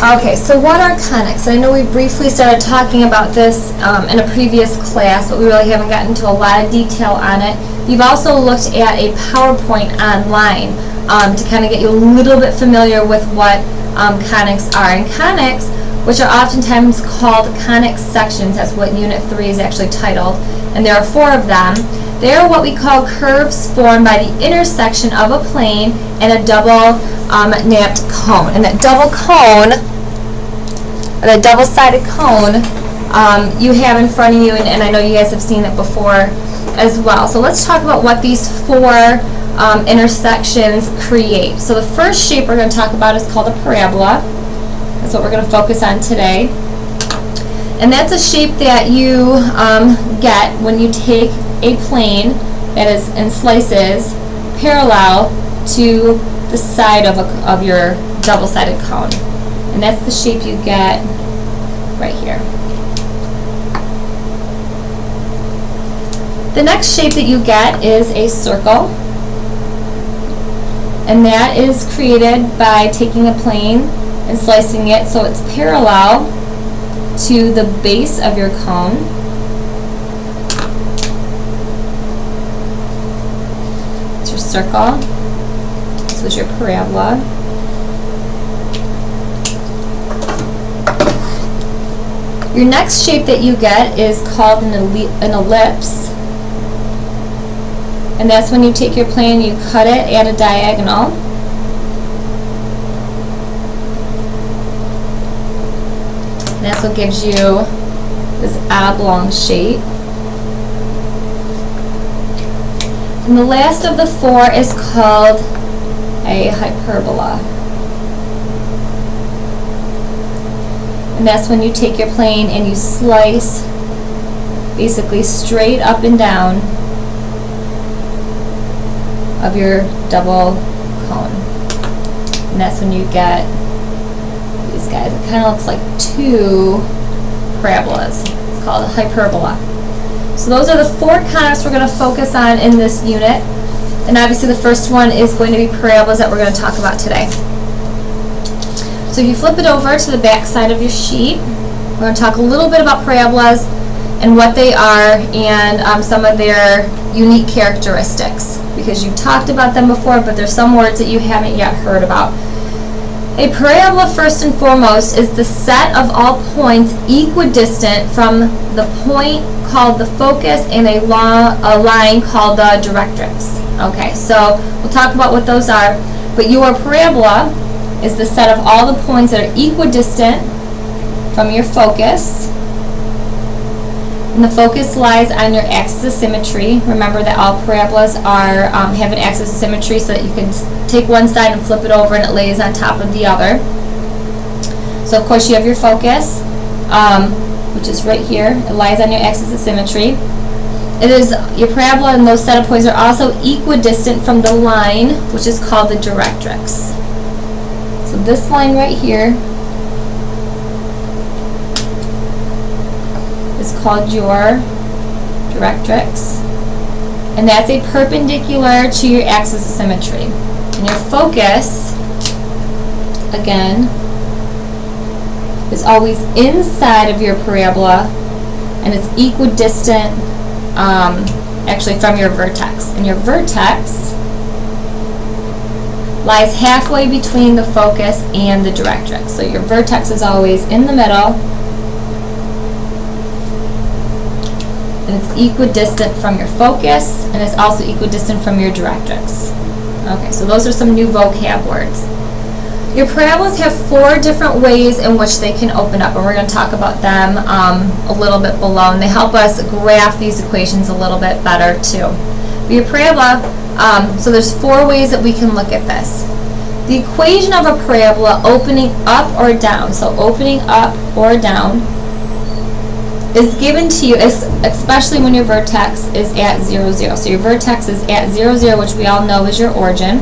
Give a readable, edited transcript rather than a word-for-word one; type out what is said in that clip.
Okay, so what are conics? I know we briefly started talking about this in a previous class, but we really haven't gotten into a lot of detail on it. You've also looked at a PowerPoint online to kind of get you a little bit familiar with what conics are. And conics, which are oftentimes called Conic Sections, that's what Unit 3 is actually titled, and there are 4 of them. They are what we call curves formed by the intersection of a plane and a double napped cone. And that double cone, or the double-sided cone, you have in front of you, and I know you guys have seen it before as well. So let's talk about what these 4 intersections create. So the first shape we're going to talk about is called a parabola. That's what we're going to focus on today. And that's a shape that you get when you take a plane that is in slices parallel to the side of your double-sided cone. And that's the shape you get right here. The next shape that you get is a circle. And that is created by taking a plane and slicing it so it's parallel to the base of your cone. It's your circle. This was your parabola. Your next shape that you get is called an ellipse. And that's when you take your plane and you cut it at a diagonal. And that's what gives you this oblong shape. And the last of the 4 is called a hyperbola. And that's when you take your plane and you slice basically straight up and down of your double cone. And that's when you get these guys. It kind of looks like 2 parabolas. It's called a hyperbola. So those are the 4 conics we're going to focus on in this unit. And obviously the first one is going to be parabolas that we're going to talk about today. So if you flip it over to the back side of your sheet, we're going to talk a little bit about parabolas and what they are and some of their unique characteristics, because you've talked about them before, but there's some words that you haven't yet heard about. A parabola, first and foremost, is the set of all points equidistant from the point called the focus and a line called the directrix. Okay, so we'll talk about what those are, but your parabola is the set of all the points that are equidistant from your focus. And the focus lies on your axis of symmetry. Remember that all parabolas have an axis of symmetry, so that you can take one side and flip it over and it lays on top of the other. So of course you have your focus, which is right here. It lies on your axis of symmetry. It is your parabola, and those set of points are also equidistant from the line, which is called the directrix. So this line right here is called your directrix, and that's a perpendicular to your axis of symmetry. And your focus, again, is always inside of your parabola, and it's equidistant actually from your vertex. And your vertex lies halfway between the focus and the directrix. So your vertex is always in the middle, and it's equidistant from your focus, and it's also equidistant from your directrix. Okay, so those are some new vocab words. Your parabolas have 4 different ways in which they can open up, and we're going to talk about them a little bit below, and they help us graph these equations a little bit better too. But your parabola, so there's 4 ways that we can look at this. The equation of a parabola opening up or down, so opening up or down, is given to you, especially when your vertex is at 0, 0. So your vertex is at 0, 0, which we all know is your origin.